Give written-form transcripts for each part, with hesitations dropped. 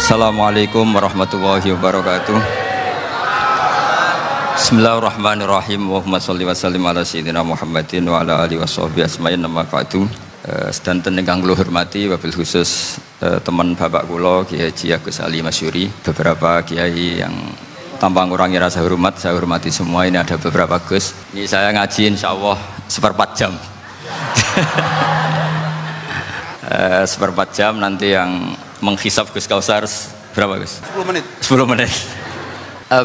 Assalamualaikum warahmatullahi wabarakatuh. Bismillahirrahmanirrahim. Allahumma sholli wa sallim ala sayyidina Muhammadin wa ala alihi washabihi asma'in nama ba'du. Sedanten ingkang kula hormati wabil khusus teman bapak kula Kiai Haji Agus Ali Masyuri, beberapa kiai yang tanpa ngurangi rasa hormat saya hormati semua. Ini ada beberapa Gus. Ini saya ngaji insyaallah seperempat jam. Seperempat jam nanti yang menghisap Gus Kausar berapa Gus? 10 menit. 10 menit.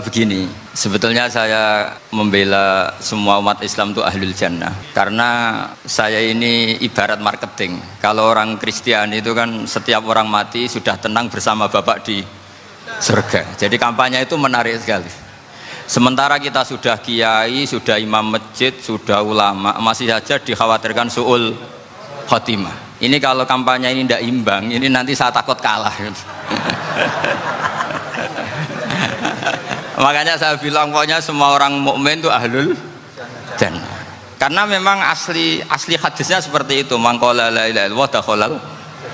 Begini, sebetulnya saya membela semua umat Islam itu ahlul jannah karena saya ini ibarat marketing. Kalau orang Kristiani itu kan setiap orang mati sudah tenang bersama Bapak di surga. Jadi kampanye itu menarik sekali. Sementara kita sudah kiai, sudah imam masjid, sudah ulama, masih saja dikhawatirkan su'ul khotimah. Ini kalau kampanye ini tidak imbang, ini nanti saya takut kalah. Makanya saya bilang pokoknya semua orang mukmin itu ahlul jannah. Karena memang asli hadisnya seperti itu, mangqala la ilaha illallah dakhalal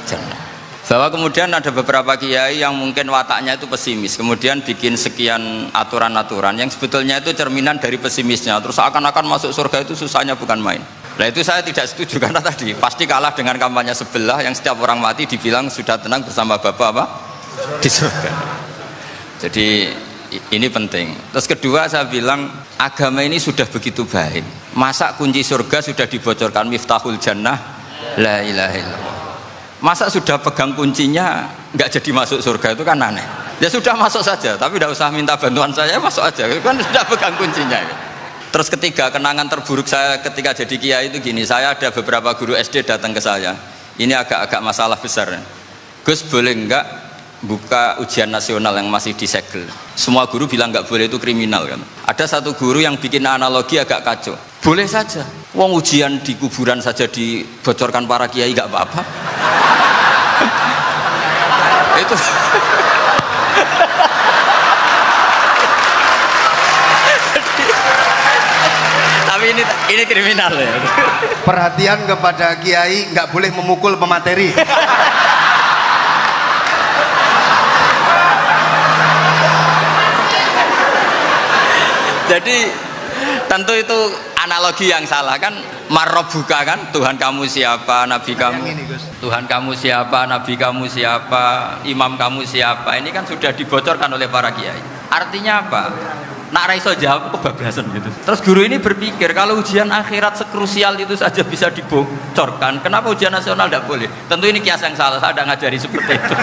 jannah. Bahwa kemudian ada beberapa kiai yang mungkin wataknya itu pesimis, kemudian bikin sekian aturan-aturan yang sebetulnya itu cerminan dari pesimisnya. Terus akan-akan masuk surga itu susahnya bukan main. Nah itu saya tidak setuju karena tadi pasti kalah dengan kampanye sebelah yang setiap orang mati dibilang sudah tenang bersama Bapak apa? Di surga. Jadi ini penting. Terus kedua saya bilang agama ini sudah begitu baik. Masa kunci surga sudah dibocorkan miftahul jannah la ilaha illallah. Masa sudah pegang kuncinya nggak jadi masuk surga itu kan aneh. Ya sudah masuk saja, tapi tidak usah minta bantuan saya, masuk aja. Kan sudah pegang kuncinya. Terus ketiga, kenangan terburuk saya ketika jadi kiai itu gini, saya ada beberapa guru SD datang ke saya. Ini agak-agak masalah besar. Gus boleh enggak buka ujian nasional yang masih disegel? Semua guru bilang enggak boleh, itu kriminal kan. Ada satu guru yang bikin analogi agak kacau. Boleh saja. Wong ujian di kuburan saja dibocorkan para kiai enggak apa-apa. Itu tapi ini kriminal ya. Perhatian kepada kiai, nggak boleh memukul pemateri. Jadi tentu itu analogi yang salah kan. Marrobuka kan, Tuhan kamu siapa, nabi kamu. Tuhan kamu siapa, nabi kamu siapa, imam kamu siapa. Ini kan sudah dibocorkan oleh para kiai. Artinya apa? Nak raiso jawab kebablasan gitu. Terus guru ini berpikir kalau ujian akhirat sekrusial itu saja bisa dibocorkan, kenapa ujian nasional tidak boleh? Tentu ini kias yang salah, saya tidak ngajari seperti itu.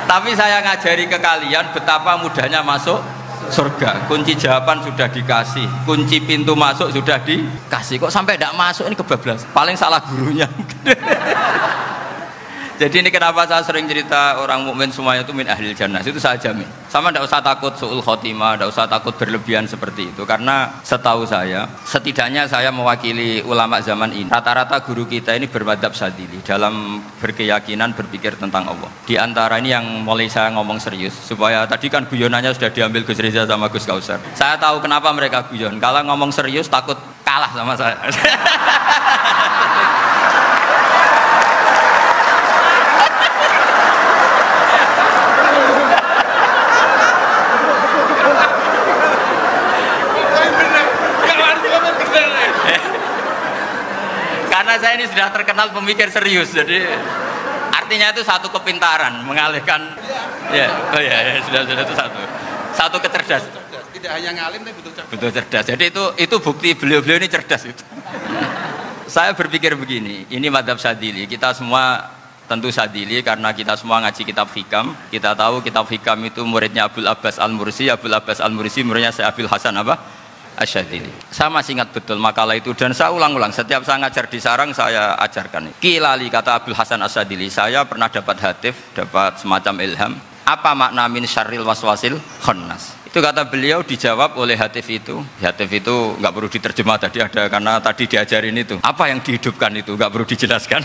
Tapi saya ngajari ke kalian betapa mudahnya masuk surga. Kunci jawaban sudah dikasih, kunci pintu masuk sudah dikasih. Kok sampai tidak masuk, ini kebablasan. Paling salah gurunya. Jadi ini kenapa saya sering cerita orang mukmin semuanya itu min ahlil jannah, itu saya jamin. Sama tidak usah takut su'ul khotimah, tidak usah takut berlebihan seperti itu. Karena setahu saya, setidaknya saya mewakili ulama zaman ini. Rata-rata guru kita ini bermadzhab Syadzili dalam berkeyakinan berpikir tentang Allah. Di antara ini yang mulai saya ngomong serius, supaya tadi kan guyonannya sudah diambil Gus Reza sama Gus Kausar. Saya tahu kenapa mereka guyon. Kalau ngomong serius takut kalah sama saya. Karena saya ini sudah terkenal pemikir serius, jadi artinya itu satu kepintaran mengalihkan, ya sudah itu satu kecerdasan. Tidak hanya ngalim tapi betul cerdas. Jadi itu bukti beliau ini cerdas itu. Saya berpikir begini, ini madzhab Syadzili, kita semua tentu Syadzili karena kita semua ngaji kitab hikam. Kita tahu kitab hikam itu muridnya Abul Abbas Al-Mursi, Abul Abbas Al-Mursi muridnya Syekh Abdul Hasan Asy-Syadzili. Saya masih ingat betul makalah itu dan saya ulang-ulang setiap saya ngajar di sarang saya ajarkan. Kilali kata Abdul Hasan Asy-Syadzili, saya pernah dapat hatif, dapat semacam ilham. Apa makna min syarril waswasil khannas? Itu kata beliau dijawab oleh hatif itu. Hatif itu nggak perlu diterjemah tadi ada karena tadi diajarin itu. Apa yang dihidupkan itu nggak perlu dijelaskan.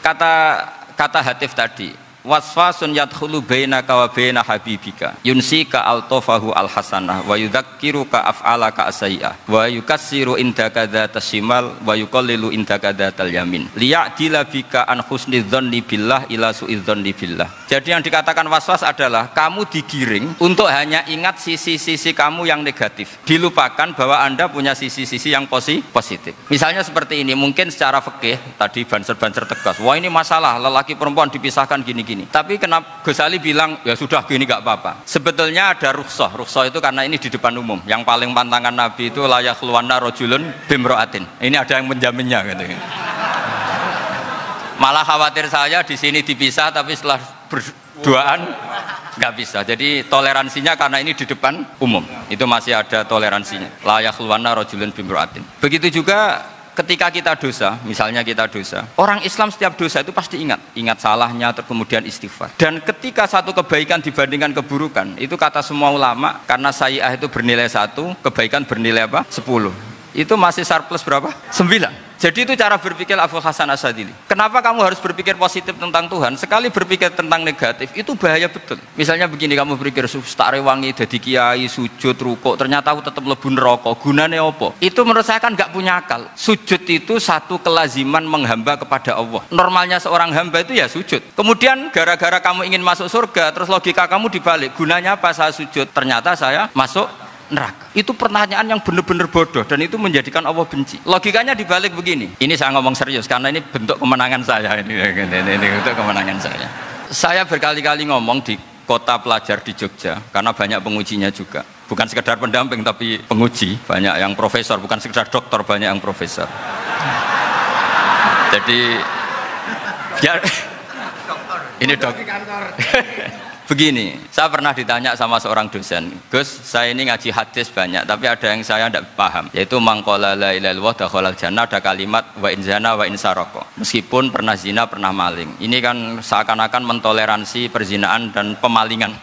Kata hatif tadi, waswasun yadkhulu bainaka wa baina habibika yunsika altofahu alhasanah wa yudzakiruka af'alaka asyi'ah wa yukassiru indaka dzatas shimal wa yuqallilu indaka dzatal yamin liya'dila bika an husni dzanni billah ila su'idzanni billah. Jadi yang dikatakan waswas adalah kamu digiring untuk hanya ingat sisi-sisi kamu yang negatif, dilupakan bahwa Anda punya sisi-sisi yang positif. Misalnya seperti ini, mungkin secara fikih tadi banser-banser tegas, wah ini masalah lelaki perempuan dipisahkan gini-gini, tapi kenapa Ghazali bilang ya sudah gini gak apa-apa. Sebetulnya ada rukhsah itu karena ini di depan umum. Yang paling pantangan Nabi itu la yakhluwanna rajulun bimra'atin, ini ada yang menjaminnya gitu. Malah khawatir saya di sini dipisah tapi setelah berduaan nggak bisa. Jadi toleransinya karena ini di depan umum itu masih ada toleransinya. La yakhluwanna rajulun bimra'atin. Begitu juga ketika kita dosa, misalnya kita dosa, orang Islam setiap dosa itu pasti ingat salahnya, kemudian istighfar. Dan ketika satu kebaikan dibandingkan keburukan, itu kata semua ulama, karena sayyi'ah itu bernilai 1, kebaikan bernilai apa? 10. Itu masih surplus berapa? 9. Jadi itu cara berpikir Abul Hasan Asyadzili. Kenapa kamu harus berpikir positif tentang Tuhan? Sekali berpikir tentang negatif itu bahaya betul. Misalnya begini, kamu berpikir tak rewangi jadi kiai, sujud, rukuk, ternyata aku tetap mlebu neraka. Gunane apa? Itu menurut saya kan nggak punya akal. Sujud itu satu kelaziman menghamba kepada Allah. Normalnya seorang hamba itu ya sujud. Kemudian gara-gara kamu ingin masuk surga, terus logika kamu dibalik. Gunanya apa saya sujud? Ternyata saya masuk neraka. Itu pertanyaan yang benar-benar bodoh dan itu menjadikan Allah benci. Logikanya dibalik begini. Ini saya ngomong serius karena ini bentuk kemenangan saya ini bentuk kemenangan saya. Saya berkali-kali ngomong di kota pelajar di Jogja karena banyak pengujinya juga. Bukan sekedar pendamping tapi penguji, banyak yang profesor, bukan sekedar doktor, banyak yang profesor. Jadi biar ini dok. Begini, saya pernah ditanya sama seorang dosen, Gus, saya ini ngaji hadis banyak, tapi ada yang saya tidak paham, yaitu mangqala la ilaha illallah dakhalal jannah, ada kalimat wa in zana wa in saraka. Meskipun pernah zina, pernah maling. Ini kan seakan-akan mentoleransi perzinaan dan pemalingan.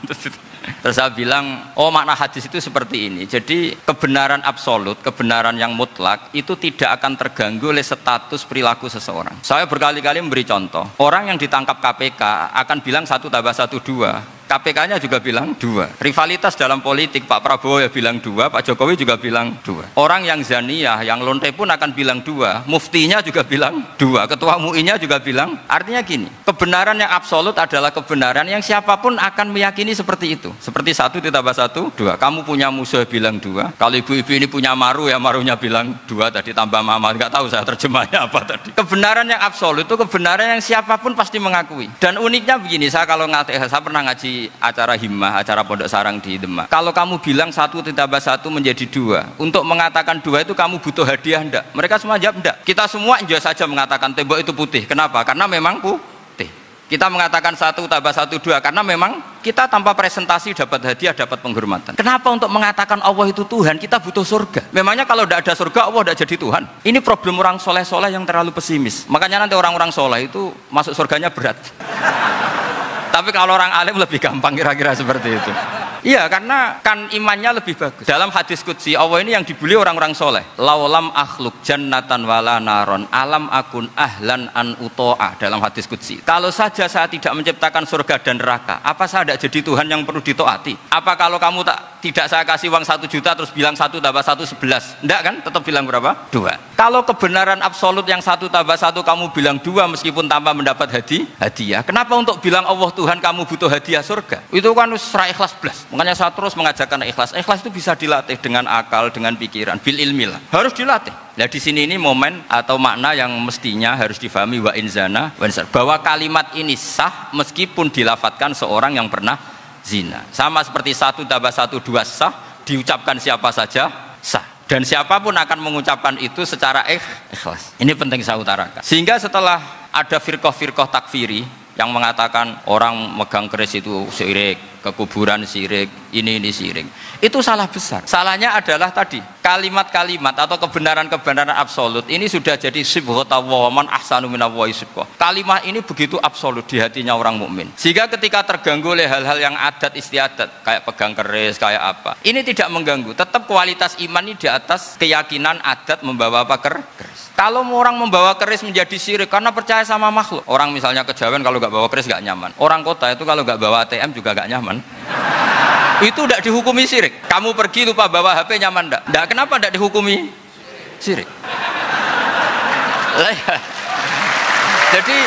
Terus saya bilang, oh makna hadis itu seperti ini. Jadi kebenaran absolut, kebenaran yang mutlak itu tidak akan terganggu oleh status perilaku seseorang. Saya berkali-kali memberi contoh. Orang yang ditangkap KPK akan bilang 1 tambah 1 2. KPK-nya juga bilang 2. Rivalitas dalam politik, Pak Prabowo ya bilang 2, Pak Jokowi juga bilang 2. Orang yang zaniyah, yang lonte pun akan bilang 2. Muftinya juga bilang 2. Ketua MUI-nya juga bilang. Artinya gini, kebenaran yang absolut adalah kebenaran yang siapapun akan meyakini seperti itu. Seperti 1 ditambah 1, 2. Kamu punya musuh bilang 2. Kalau ibu-ibu ini punya maru ya marunya bilang 2 tadi tambah mama. Nggak tahu saya terjemahnya apa tadi. Kebenaran yang absolut itu kebenaran yang siapapun pasti mengakui. Dan uniknya begini, saya kalau saya pernah ngaji acara himmah, acara pondok sarang di Demak. Kalau kamu bilang 1 ditambah 1 menjadi 2, untuk mengatakan 2 itu kamu butuh hadiah enggak? Mereka semua jawab enggak. Kita semua enjoy saja mengatakan tembok itu putih. Kenapa? Karena memang putih. Kita mengatakan 1 tambah 1 2 karena memang kita tanpa presentasi dapat hadiah, dapat penghormatan. Kenapa untuk mengatakan Allah itu Tuhan kita butuh surga? Memangnya kalau tidak ada surga Allah tidak jadi Tuhan? Ini problem orang soleh-soleh yang terlalu pesimis. Makanya nanti orang-orang soleh itu masuk surganya berat. Tapi kalau orang alim lebih gampang kira-kira seperti itu. Iya, karena kan imannya lebih bagus. Dalam hadis qudsi Allah ini yang dibuli orang-orang soleh. Laulam akhluk jannatan wala naron alam akun ahlan an uto'ah. Dalam hadis qudsi, kalau saja saya tidak menciptakan surga dan neraka, apa saya tidak jadi Tuhan yang perlu ditaati? Apa kalau kamu tidak saya kasih uang 1 juta terus bilang 1 tambah 1 11? Enggak kan? Tetap bilang berapa? 2. Kalau kebenaran absolut yang 1 tambah 1 kamu bilang 2 meskipun tanpa mendapat hadiah, kenapa untuk bilang Allah Tuhan kamu butuh hadiah surga? Itu kan serah ikhlas blas. Makanya saya terus mengajarkan ikhlas. Ikhlas itu bisa dilatih dengan akal, dengan pikiran, bil ilmi lah. Harus dilatih. Nah di sini ini momen atau makna yang mestinya harus difahami wa in zana wa in saraka, bahwa kalimat ini sah meskipun dilafatkan seorang yang pernah zina. Sama seperti 1 tambah 1 2 sah, diucapkan siapa saja sah. Dan siapapun akan mengucapkan itu secara ikhlas. Ini penting saya utarakan. Sehingga setelah ada firqah-firqah takfiri yang mengatakan orang megang keris itu syirik, ke kuburan syirik, ini syirik. Itu salah besar. Salahnya adalah tadi, kalimat-kalimat atau kebenaran-kebenaran absolut ini sudah jadi sibghatullah man ahsanu minallahi sibghah. Kalimat ini begitu absolut di hatinya orang mukmin. Sehingga ketika terganggu oleh hal-hal yang adat istiadat kayak pegang keris kayak apa, ini tidak mengganggu. Tetap kualitas iman ini di atas keyakinan adat membawa apa keris. Kalau orang membawa keris menjadi syirik karena percaya sama makhluk. Orang misalnya kejawen kalau nggak bawa keris nggak nyaman. Orang kota itu kalau nggak bawa ATM juga nggak nyaman. Itu tidak dihukumi syirik. Kamu pergi lupa bawa HP nyaman enggak? Enggak, kenapa tidak dihukumi syirik? Jadi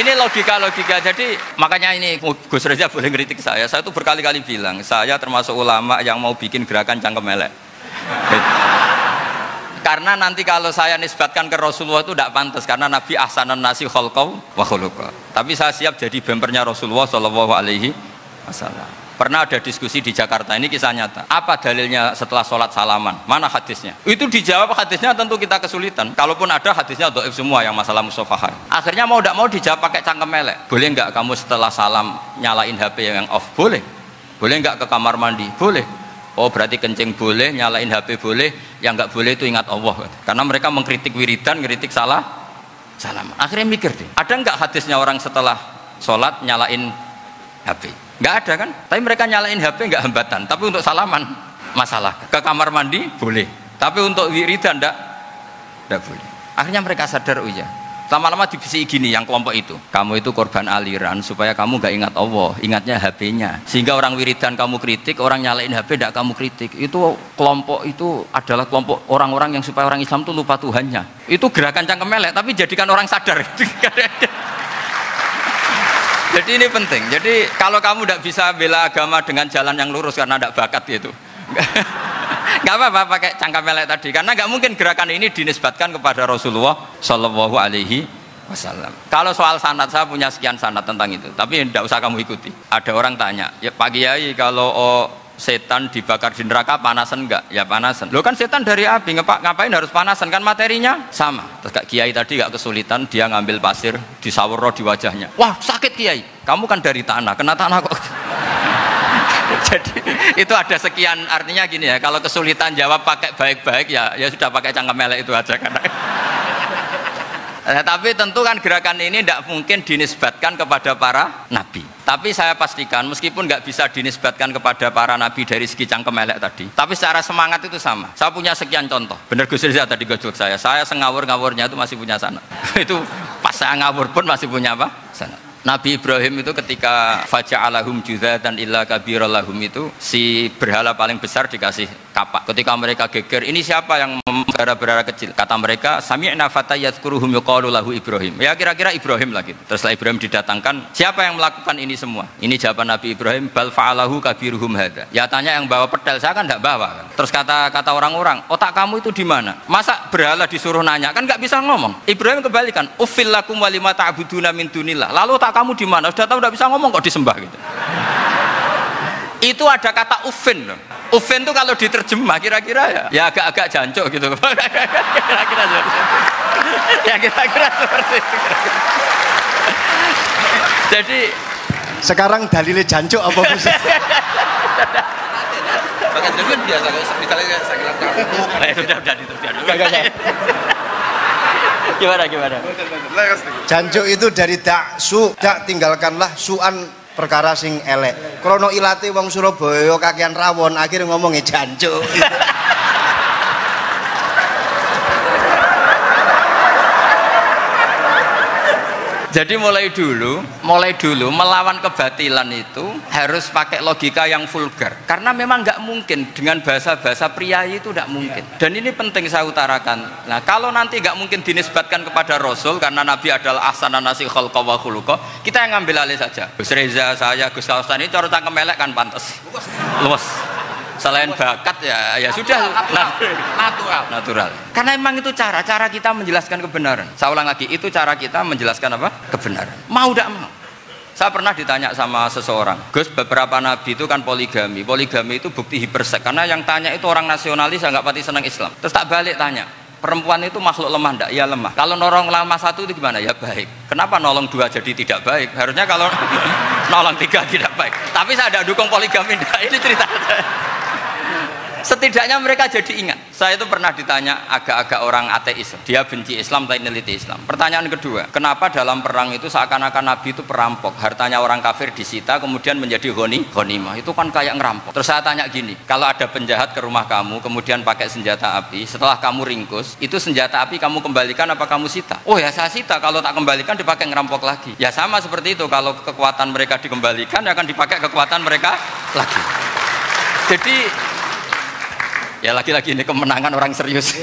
ini logika-logika. Jadi makanya ini Gus Reza boleh ngeritik saya. Saya itu berkali-kali bilang, saya termasuk ulama yang mau bikin gerakan cangkem elek. Karena nanti kalau saya nisbatkan ke Rasulullah itu tidak pantas, karena Nabi ahsanan nasi khalqaw wa khuluqa. Tapi saya siap jadi bempernya Rasulullah sallallahu alaihi wasallam. Pernah ada diskusi di Jakarta, ini kisah nyata. Apa dalilnya setelah sholat salaman? Mana hadisnya? Itu dijawab hadisnya tentu kita kesulitan. Kalaupun ada hadisnya dhaif semua yang masalah musafahan. Akhirnya mau tidak mau dijawab pakai cangkem elek. Boleh enggak kamu setelah salam nyalain HP yang off? Boleh. Boleh enggak ke kamar mandi? Boleh. Oh berarti kencing boleh, nyalain HP boleh. Yang enggak boleh itu ingat Allah. Karena mereka mengkritik wiridan, ngeritik salam. Akhirnya mikir deh, ada enggak hadisnya orang setelah sholat nyalain HP? Nggak ada kan? Tapi mereka nyalain HP nggak hambatan. Tapi untuk salaman masalah. Ke kamar mandi boleh. Tapi untuk wiridan nggak boleh. Akhirnya mereka sadar, oh iya. Lama-lama dibisi gini yang kelompok itu. Kamu itu korban aliran supaya kamu nggak ingat Allah, ingatnya HP-nya. Sehingga orang wiridan kamu kritik, orang nyalain HP nggak kamu kritik. Itu kelompok itu adalah kelompok orang-orang yang supaya orang Islam itu lupa Tuhannya. Itu gerakan cangkem elek, tapi jadikan orang sadar. Jadi ini penting. Jadi kalau kamu tidak bisa bela agama dengan jalan yang lurus karena tidak bakat gitu, nggak apa-apa pakai cangkem elek tadi. Karena nggak mungkin gerakan ini dinisbatkan kepada Rasulullah Shallallahu Alaihi Wasallam. Kalau soal sanad, saya punya sekian sanad tentang itu. Tapi tidak usah kamu ikuti. Ada orang tanya, ya Pak Kiai kalau setan dibakar di neraka panasan enggak? Ya panasan. Loh kan setan dari api, ngapain harus panasan? Kan materinya sama. Terus Kak Kiai tadi gak kesulitan, dia ngambil pasir, disawur di wajahnya. Wah sakit Kiai, kamu kan dari tanah, kena tanah kok. Jadi itu ada sekian, artinya gini ya, kalau kesulitan jawab pakai baik-baik ya sudah pakai cangkem elek itu aja kan. Tapi tentu kan gerakan ini tidak mungkin dinisbatkan kepada para nabi. Tapi saya pastikan meskipun nggak bisa dinisbatkan kepada para nabi dari segi cangkem elek tadi, tapi secara semangat itu sama. Saya punya sekian contoh. Bener Gus Riza tadi gojok saya sengawur-ngawurnya itu masih punya sanad. Itu pas saya ngawur pun masih punya apa? Sanad. Nabi Ibrahim itu ketika faja'alahum juzatan illa kabirallahum itu si berhala paling besar dikasih kapak. Ketika mereka geger, ini siapa yang berhala-berhala kecil? Kata mereka, sami'na fata yadhkuruhum yuqalu lahu Ibrahim. Ya kira-kira Ibrahim lah gitu. Terus Ibrahim didatangkan, siapa yang melakukan ini semua? Ini jawaban Nabi Ibrahim, bal fa'alahu kabiruhum hadza. Ya tanya yang bawa pedal, saya kan enggak bawa kan. Terus kata orang-orang, otak kamu itu di mana? Masa berhala disuruh nanya? Kan enggak bisa ngomong. Ibrahim kembalikan, uffil lakum walima ta'buduna min dunillah. Lalu otak kamu di mana? Sudah tahu enggak bisa ngomong kok disembah gitu. Itu ada kata ufin loh. Ufin itu kalau diterjemah kira-kira ya agak-agak jancuk gitu. Kira-kira ya kira-kira seperti itu. Jadi sekarang dalilnya jancuk apa sih? Pakai jancuk biasa kalau misalnya saya bilang sudah itu Gimana? Jancuk itu dari daksu, dak tinggalkanlah suan perkara sing elek. Krono ilate wong Surabaya kakean rawon, akhirnya ngomongnya jancuk. Jadi mulai dulu melawan kebatilan itu harus pakai logika yang vulgar. Karena memang nggak mungkin dengan bahasa-bahasa priayi itu nggak mungkin. Dan ini penting saya utarakan. Nah kalau nanti nggak mungkin dinisbatkan kepada Rasul karena Nabi adalah ahsanan nasi khalqa wa khuluqa, kita yang ngambil alih saja. Gus Reza, saya, Gus Kaustan ini cara cangkem elek kan pantas. Luas. Selain bakat ya sudah natural. Karena memang itu cara kita menjelaskan kebenaran. Saya ulang lagi, itu cara kita menjelaskan apa? Kebenaran. Mau tidak mau. Saya pernah ditanya sama seseorang, Gus, beberapa nabi itu kan poligami. Poligami itu bukti hiperseks. Karena yang tanya itu orang nasionalis yang nggak pati senang Islam. Terus tak balik tanya, perempuan itu makhluk lemah enggak? Ya lemah. Kalau nolong lemah satu itu gimana? Ya baik. Kenapa nolong dua jadi tidak baik? Harusnya kalau nolong tiga tidak baik. Tapi saya tidak dukung poligami enggak. Ini cerita. Setidaknya mereka jadi ingat. Saya itu pernah ditanya agak-agak orang ateis, dia benci Islam tapi neliti Islam. Pertanyaan kedua, kenapa dalam perang itu seakan-akan Nabi itu perampok, hartanya orang kafir disita kemudian menjadi ghanimah, itu kan kayak ngerampok. Terus saya tanya gini, kalau ada penjahat ke rumah kamu kemudian pakai senjata api, setelah kamu ringkus, itu senjata api kamu kembalikan apa kamu sita? Oh ya saya sita, kalau tak kembalikan dipakai ngerampok lagi. Ya sama seperti itu, kalau kekuatan mereka dikembalikan akan dipakai kekuatan mereka lagi. Jadi ya lagi-lagi ini kemenangan orang serius.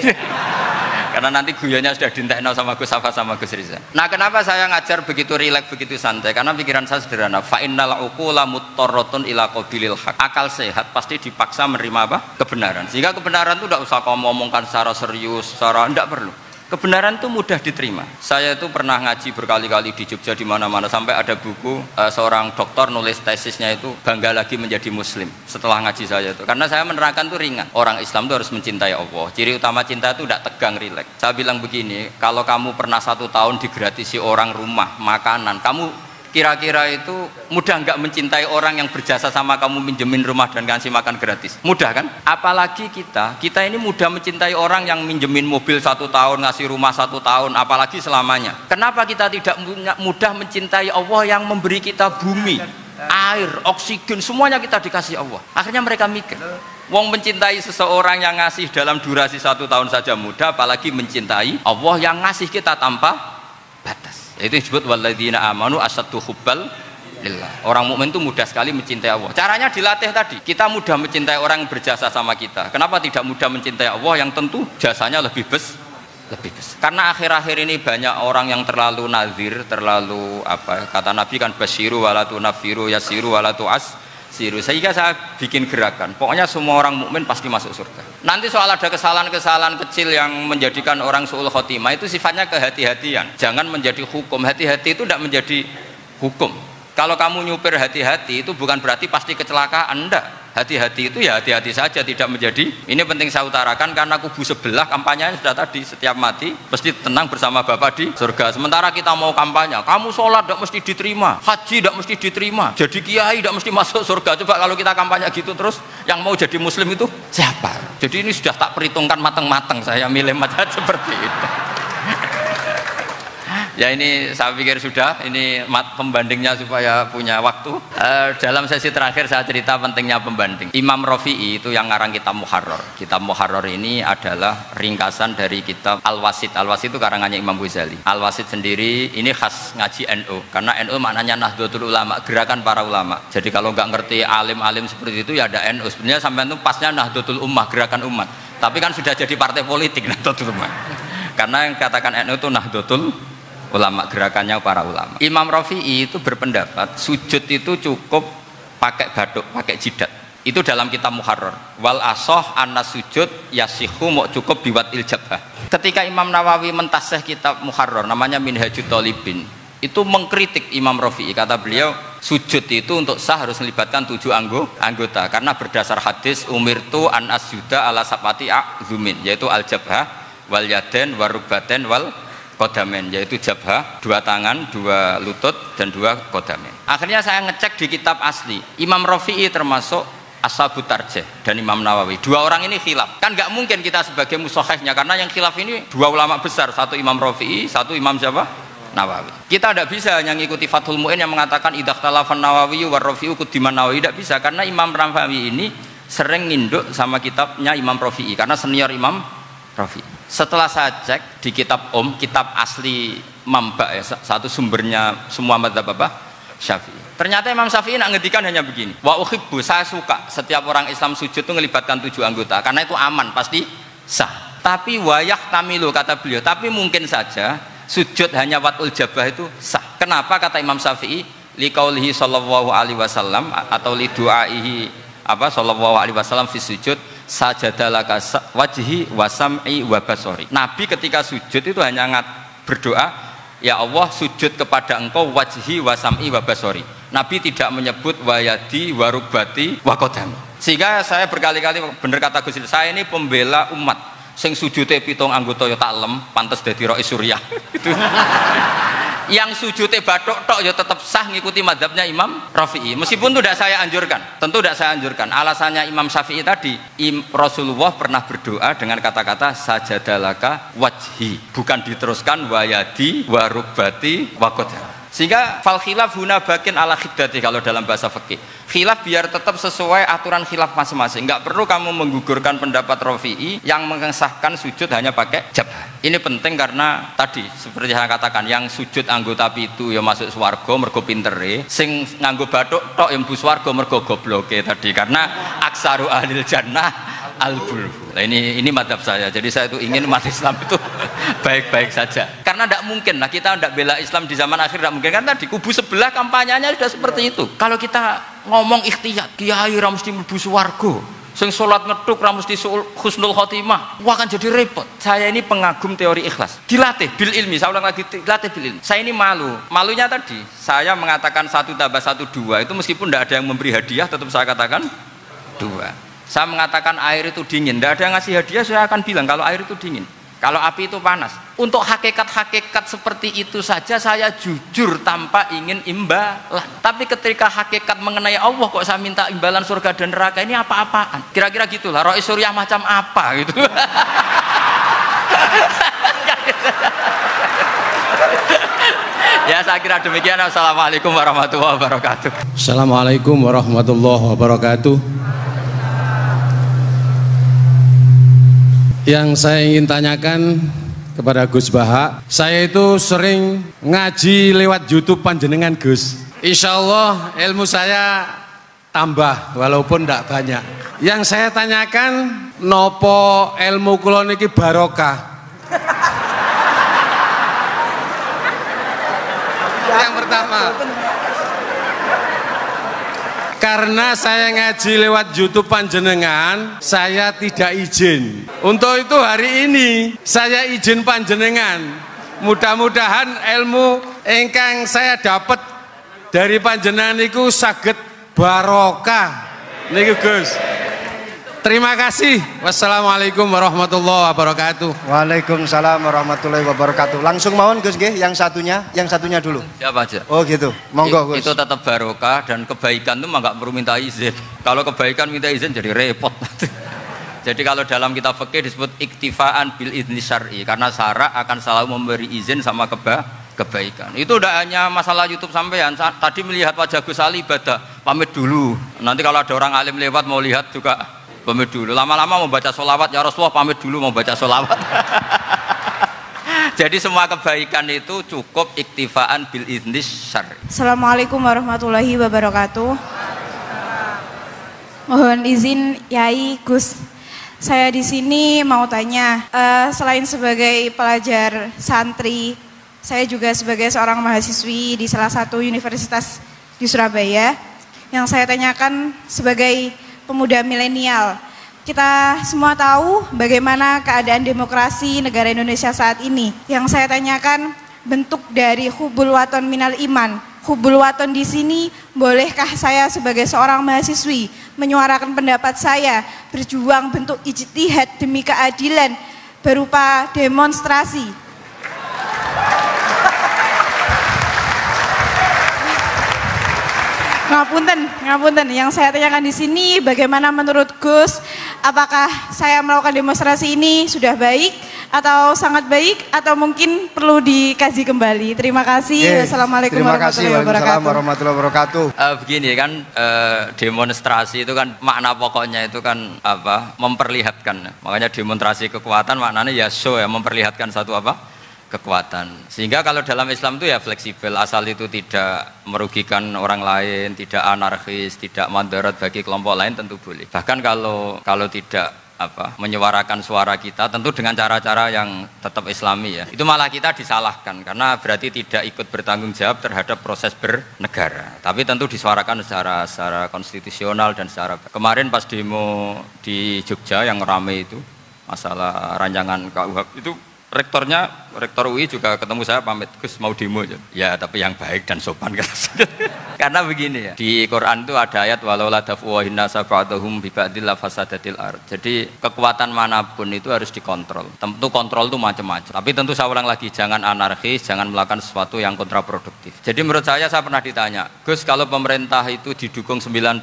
Karena nanti guyonnya sudah dintekno sama Gus Safa sama Gus Riza. Nah kenapa saya ngajar begitu rileks, begitu santai? Karena pikiran saya sederhana. Fa innal uqula muttarratun ila qabilil haq. Akal sehat pasti dipaksa menerima apa? Kebenaran. Sehingga kebenaran itu tidak usah kamu ngomongkan secara serius, secara tidak perlu. Kebenaran itu mudah diterima. Saya itu pernah ngaji berkali-kali di Jogja di mana-mana sampai ada buku seorang dokter nulis tesisnya itu bangga lagi menjadi muslim setelah ngaji saya itu. Karena saya menerangkan itu ringan. Orang Islam itu harus mencintai Allah. Ciri utama cinta itu tidak tegang, rileks. Saya bilang begini, kalau kamu pernah 1 tahun digratisi orang rumah, makanan, kamu kira-kira itu mudah nggak mencintai orang yang berjasa sama kamu minjemin rumah dan ngasih makan gratis? Mudah kan? Apalagi kita ini mudah mencintai orang yang minjemin mobil 1 tahun, ngasih rumah 1 tahun, apalagi selamanya. Kenapa kita tidak mudah mencintai Allah yang memberi kita bumi, air, oksigen, semuanya kita dikasih Allah? Akhirnya mereka mikir, wong mencintai seseorang yang ngasih dalam durasi 1 tahun saja mudah, apalagi mencintai Allah yang ngasih kita tanpa batas. Itu disebut walladzina amanu asaddu hubbal lillah. Orang mukmin itu mudah sekali mencintai Allah. Caranya dilatih tadi. Kita mudah mencintai orang yang berjasa sama kita. Kenapa tidak mudah mencintai Allah yang tentu jasanya lebih besar? Karena akhir-akhir ini banyak orang yang terlalu nazir, terlalu apa? Kata Nabi kan basyiru wala tunaffiru, yasiru wala tu'assiru. Sehingga saya bikin gerakan. Pokoknya semua orang mukmin pasti masuk surga. Nanti soal ada kesalahan-kesalahan kecil yang menjadikan orang su'ul khotimah itu sifatnya kehati-hatian. Jangan menjadi hukum. Hati-hati itu tidak menjadi hukum. Kalau kamu nyupir hati-hati itu bukan berarti pasti kecelakaan, enggak. Hati-hati itu ya hati-hati saja, tidak menjadi. Ini penting saya utarakan karena kubu sebelah kampanyenya sudah tadi, setiap mati pasti tenang bersama Bapak di surga. Sementara kita mau kampanye, kamu sholat tidak mesti diterima, haji tidak mesti diterima, jadi kiai tidak mesti masuk surga. Coba kalau kita kampanye gitu terus, yang mau jadi muslim itu siapa? Jadi ini sudah tak perhitungkan matang-matang, saya milih macam seperti itu. Ya ini saya pikir sudah, ini pembandingnya supaya punya waktu. Dalam sesi terakhir saya cerita pentingnya pembanding. Imam Rafi'i itu yang ngarang kitab Muharrar. Kitab Muharrar ini adalah ringkasan dari kitab Al-Wasit. Al-Wasit itu karangannya Imam Ghazali. Al-Wasit sendiri ini khas ngaji NU. Karena NU maknanya Nahdlatul Ulama, gerakan para ulama. Jadi kalau nggak ngerti alim-alim seperti itu ya ada NU. Sebenarnya sampai itu pasnya Nahdlatul Ummah, gerakan umat. Tapi kan sudah jadi partai politik Nahdlatul Ummah. Karena yang katakan NU itu Nahdlatul Ulama, gerakannya para ulama. Imam Rafi'i itu berpendapat sujud itu cukup pakai baduk, pakai jidat. Itu dalam kitab Muharrar. Wal asoh anna sujud yasihu mau cukup biwat iljabah. Ketika Imam Nawawi mentasih kitab Muharrar namanya Minhajut Thalibin, itu mengkritik Imam Rafi'i. Kata beliau sujud itu untuk sah harus melibatkan 7 anggota karena berdasar hadis umirtu an asjuda ala sabati a'zumin, yaitu al jabhah wal yaden warukbaten wal kodamen, yaitu jabhah 2 tangan, 2 lutut dan 2 kodamen. Akhirnya saya ngecek di kitab asli, Imam Rafi'i termasuk Ashabut Tarjih dan Imam Nawawi. 2 orang ini khilaf. Kan nggak mungkin kita sebagai musohehnya karena yang khilaf ini 2 ulama besar, 1 Imam Rafi'i, 1 Imam siapa? Nawawi. Kita tidak bisa yang ngikuti Fathul Mu'in yang mengatakan idzakhtalafan Nawawi war Rafi'u qudiman Nawawi, tidak bisa karena Imam Nawawi ini sering nginduk sama kitabnya Imam Rafi'i karena senior Imam Rafi'i. Setelah saya cek di kitab kitab asli Mamba ya, satu sumbernya semua madzhab Syafi'i. Ternyata Imam Syafi'i nak ngedikan hanya begini. Wa uhibbu, saya suka setiap orang Islam sujud itu melibatkan 7 anggota karena itu aman, pasti sah. Tapi wayah tamilu, kata beliau, tapi mungkin saja sujud hanya watul jabah itu sah. Kenapa kata Imam Syafi'i? Liqaulihi sallallahu alaihi wasallam atau li du'aihi sallallahu alaihi wasallam fi sujud sajadalaka wajhi wasam'i wabasori. Nabi ketika sujud itu hanya berdoa, ya Allah sujud kepada engkau wajhi wasam'i wabasori. Nabi tidak menyebut wayadi warubati wakodam. Sehingga saya berkali-kali bener kata Gus, saya ini pembela umat sing sujudnya 7 anggota ya tak lem pantes dadi rois Suriah. Itu Yang sujudnya batuk tok ya tetap sah ngikuti madzhabnya Imam Rafi'i. Meskipun itu tidak saya anjurkan, tentu tidak saya anjurkan. Alasannya Imam Syafi'i tadi, Rasulullah pernah berdoa dengan kata-kata sajadalaka wajhi, bukan diteruskan wayadi warubati wakoda. Sehingga fal khilaf huna bakin ala khiddati kalau dalam bahasa fikih. Khilaf biar tetap sesuai aturan khilaf masing-masing. Enggak perlu kamu menggugurkan pendapat Rafi'i yang mengesahkan sujud hanya pakai jabah. Ini penting karena tadi seperti saya katakan, yang sujud anggota itu ya masuk swarga mergo pintere, sing nganggo bathuk tok yang mlebu swarga mergo gobloke tadi, karena aksaru ahlil jannah al-bulhu. Nah, ini madhab saya. Jadi saya itu ingin umat Islam itu baik-baik saja. Karena tidak mungkin lah kita tidak bela Islam di zaman akhir, tidak mungkin. Kan tadi kubu sebelah kampanyenya sudah seperti itu. Kalau kita ngomong ikhtiyat, kiai ra mesti mlebu swarga, sing salat ngethuk ra mesti husnul khotimah, wah kan jadi repot. Saya ini pengagum teori ikhlas. Dilatih bil ilmi, saya ulang lagi, dilatih bil ilmi. Saya ini malu. Malunya tadi, saya mengatakan 1 tambah 1 2 itu meskipun tidak ada yang memberi hadiah, tetap saya katakan 2. Saya mengatakan air itu dingin, tidak ada yang ngasih hadiah, saya akan bilang kalau air itu dingin, kalau api itu panas. Untuk hakikat-hakikat seperti itu saja saya jujur tanpa ingin imbalan. Tapi ketika hakikat mengenai Allah kok saya minta imbalan surga dan neraka, ini apa-apaan? Kira-kira gitulah, ro'i suryah macam apa gitu. Ya saya kira demikian. Assalamualaikum warahmatullahi wabarakatuh. Assalamualaikum warahmatullahi wabarakatuh. Yang saya ingin tanyakan kepada Gus Baha, saya itu sering ngaji lewat YouTube panjenengan Gus. Insya Allah ilmu saya tambah walaupun tidak banyak. Yang saya tanyakan, nopo ilmu kula niki barokah? Yang pertama, karena saya ngaji lewat YouTube panjenengan, saya tidak izin. Untuk itu hari ini saya izin panjenengan. Mudah-mudahan ilmu ingkang saya dapat dari panjenengan itu saged barokah. Niku Gus. Terima kasih. Wassalamualaikum warahmatullahi wabarakatuh. Waalaikumsalam warahmatullahi wabarakatuh. Langsung mawon Gus nggih, yang satunya dulu. Siapa aja? Oh gitu. Monggo Gus. Itu tetap barokah, dan kebaikan itu mah nggak perlu minta izin. Kalau kebaikan minta izin jadi repot. Jadi kalau dalam kitab fikih disebut iktifaan bil idzni syar'i, karena syara akan selalu memberi izin sama kebaikan. Itu udah hanya masalah YouTube sampean. Tadi melihat wajah Gus Ali ibadah, pamit dulu. Nanti kalau ada orang alim lewat mau lihat juga pamit dulu. Lama-lama mau baca sholawat, ya Rasulullah pamit dulu mau baca sholawat. Jadi semua kebaikan itu cukup iktifaan bil idzni syar'i. Assalamualaikum warahmatullahi wabarakatuh. Mohon izin Yai Gus, saya di sini mau tanya, selain sebagai pelajar santri, saya juga sebagai seorang mahasiswi di salah satu universitas di Surabaya. Yang saya tanyakan sebagai pemuda milenial, kita semua tahu bagaimana keadaan demokrasi negara Indonesia saat ini. Yang saya tanyakan, bentuk dari hubul waton minal iman. Hubul waton di sini, bolehkah saya sebagai seorang mahasiswi menyuarakan pendapat saya, berjuang bentuk ijtihad demi keadilan berupa demonstrasi? Ngapunten. Yang saya tanyakan di sini, bagaimana menurut Gus, apakah saya melakukan demonstrasi ini sudah baik atau sangat baik atau mungkin perlu dikaji kembali? Terima kasih. Wassalamualaikum warahmatullahi wabarakatuh. Begini kan, demonstrasi itu kan makna pokoknya itu kan apa? Memperlihatkan. Makanya demonstrasi kekuatan maknanya ya show, ya, memperlihatkan satu apa? Kekuatan. Sehingga kalau dalam Islam itu ya fleksibel, asal itu tidak merugikan orang lain, tidak anarkis, tidak mandorot bagi kelompok lain, tentu boleh. Bahkan kalau tidak menyuarakan suara kita, tentu dengan cara-cara yang tetap Islami, ya, itu malah kita disalahkan karena berarti tidak ikut bertanggung jawab terhadap proses bernegara. Tapi tentu disuarakan secara konstitusional dan secara. Kemarin pas demo di Jogja yang ramai itu masalah rancangan KUHP itu rektor UI juga ketemu saya pamit, Gus mau demo aja. Ya tapi yang baik dan sopan kan. Karena begini ya, di Quran itu ada ayat walau la dafuwahin nasa ba'dahum bi ba'dil fasadatil ard. Jadi kekuatan manapun itu harus dikontrol. Tentu kontrol itu macam-macam. Tapi tentu saya ulang lagi, jangan anarkis, jangan melakukan sesuatu yang kontraproduktif. Jadi menurut saya pernah ditanya, Gus kalau pemerintah itu didukung 90%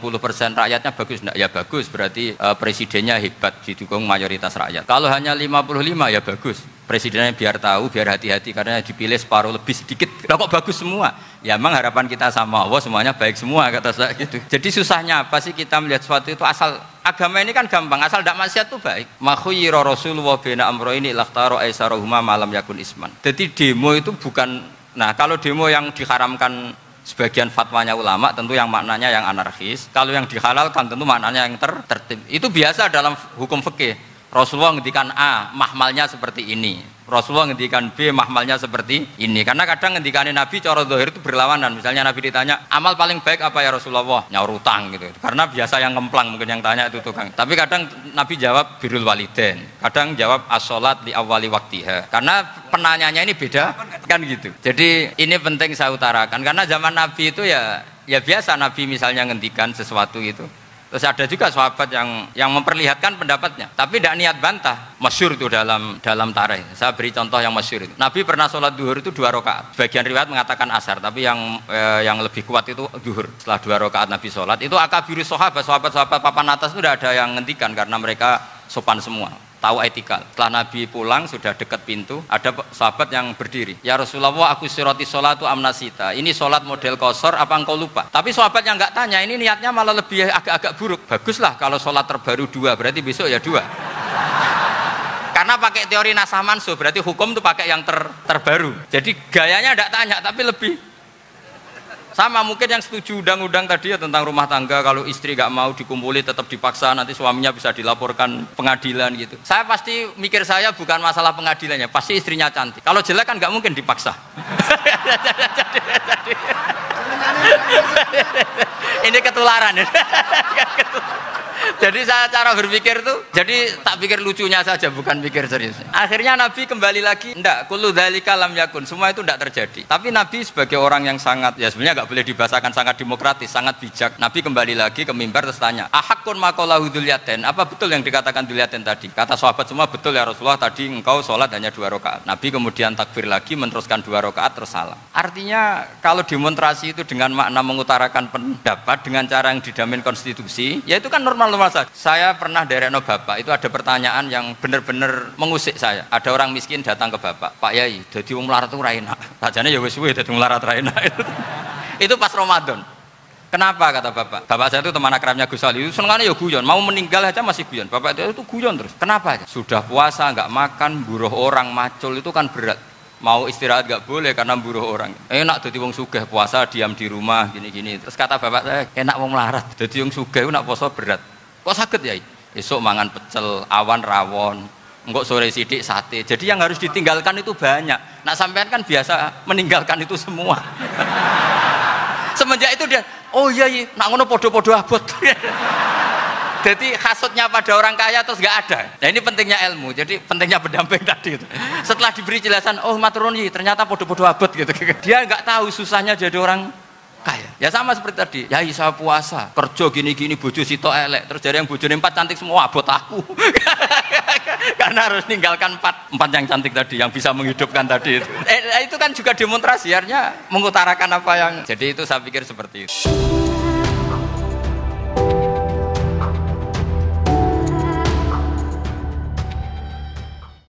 rakyatnya bagus enggak? Ya bagus, berarti presidennya hebat, didukung mayoritas rakyat. Kalau hanya 55 ya bagus. Presidennya biar tahu, biar hati-hati karena dipilih separuh lebih sedikit. Lah kok bagus semua? Ya memang harapan kita sama Allah semuanya baik semua kata saya gitu. Jadi susahnya apa sih kita melihat sesuatu itu asal agama ini kan gampang, asal tidak maksiat itu baik. Makhuyira Rasulullah bina amroini lakhtaro aisarohuma malam yakun isman. Jadi demo itu bukan, nah kalau demo yang diharamkan sebagian fatwanya ulama tentu yang maknanya yang anarkis. Kalau yang dihalalkan tentu maknanya yang tertib. Itu biasa dalam hukum fikih. Rasulullah ngendikan A, mahmalnya seperti ini. Rasulullah ngendikan B, mahmalnya seperti ini. Karena kadang ngendikane Nabi cara zahir itu berlawanan. Misalnya Nabi ditanya, amal paling baik apa ya Rasulullah? Nyaur utang gitu. Karena biasa yang ngemplang mungkin yang tanya itu tukang. Tapi kadang Nabi jawab birrul walidain. Kadang jawab as-sholat li awwali waktiha. Karena penanyanya ini beda kan gitu. Jadi ini penting saya utarakan. Karena zaman Nabi itu ya biasa Nabi misalnya ngendikan sesuatu itu. Terus ada juga sahabat yang memperlihatkan pendapatnya, tapi tidak niat bantah. Masyhur itu dalam tarikh. Saya beri contoh yang masyhur itu. Nabi pernah sholat duhur itu 2 rakaat. Sebagian riwayat mengatakan asar, tapi yang lebih kuat itu duhur. Setelah 2 rakaat Nabi sholat, itu akabirus sahabat-sahabat papan atas itu tidak ada yang ngendikan karena mereka sopan semua. Tahu etika. Setelah Nabi pulang sudah dekat pintu, ada sahabat yang berdiri. Ya Rasulullah, aku siroti sholatu amnasita. Ini sholat model kosor, apa engkau lupa? Tapi sahabat yang nggak tanya, ini niatnya malah lebih agak-agak buruk. Baguslah kalau sholat terbaru 2, berarti besok ya 2. Karena pakai teori nasah mansuh, berarti hukum itu pakai yang terbaru. Jadi gayanya nggak tanya, tapi lebih. Sama mungkin yang setuju undang-undang tadi ya tentang rumah tangga, kalau istri gak mau dikumpuli tetap dipaksa, nanti suaminya bisa dilaporkan pengadilan gitu. Saya pasti mikir saya bukan masalah pengadilannya, pasti istrinya cantik. Kalau jelek kan gak mungkin dipaksa. Ini ketularan. Jadi saya cara berpikir tuh, jadi tak pikir lucunya saja, bukan pikir serius. Akhirnya Nabi kembali lagi, enggak, kullu dzalika lam yakun, semua itu enggak terjadi. Tapi Nabi sebagai orang yang sangat, ya sebenarnya enggak boleh dibahasakan sangat demokratis, sangat bijak. Nabi kembali lagi ke mimbar terus tanya, ahakun maqalahu dzulyaten, apa betul yang dikatakan dzulyaten tadi? Kata sahabat semua betul ya Rasulullah, tadi engkau sholat hanya 2 rakaat. Nabi kemudian takbir lagi, meneruskan 2 rakaat terus salam. Artinya kalau demonstrasi itu dengan makna mengutarakan pendapat dengan cara yang dijamin konstitusi, ya itu kan normal saja. Saya pernah derekno bapak, itu ada pertanyaan yang benar-benar mengusik saya. Ada orang miskin datang ke bapak, Pak Yai, dadi wong melarat ora enak. Sajane ya wis suwe dadi wong melarat ora enak. Itu pas Ramadan. Kenapa kata bapak? Bapak saya itu teman akrabnya Gus Ali, itu senengane ya guyon, mau meninggal aja masih guyon. Bapak itu guyon terus. Kenapa? Sudah puasa enggak makan, buruh orang, macul itu kan berat. Mau istirahat gak boleh karena buruh orang. Enak dadi wong sugih puasa diam di rumah gini-gini. Terus kata bapak saya, enak wong melarat. Dadi wong sugih nak poso berat. Kok sakit ya? Esok mangan pecel, awan rawon, engkau sore sidik sate. Jadi yang harus ditinggalkan itu banyak. Nak sampean kan biasa meninggalkan itu semua. Semenjak itu dia, oh iya, nak ngono podo-podo abot. Jadi hasutnya pada orang kaya terus gak ada. Nah ini pentingnya ilmu. Jadi pentingnya pendamping tadi itu. Setelah diberi jelasan, oh maturuni ternyata podo-podo abot gitu. Dia nggak tahu susahnya jadi orang kaya. Ya sama seperti tadi. Ya saya puasa, kerja gini-gini, bojo sitok elek. Terus dari yang bojone 4 cantik semua abot aku. Karena harus ninggalkan 4 yang cantik tadi yang bisa menghidupkan tadi itu. Itu kan juga demonstrasi, artinya mengutarakan apa yang. Jadi itu saya pikir seperti itu.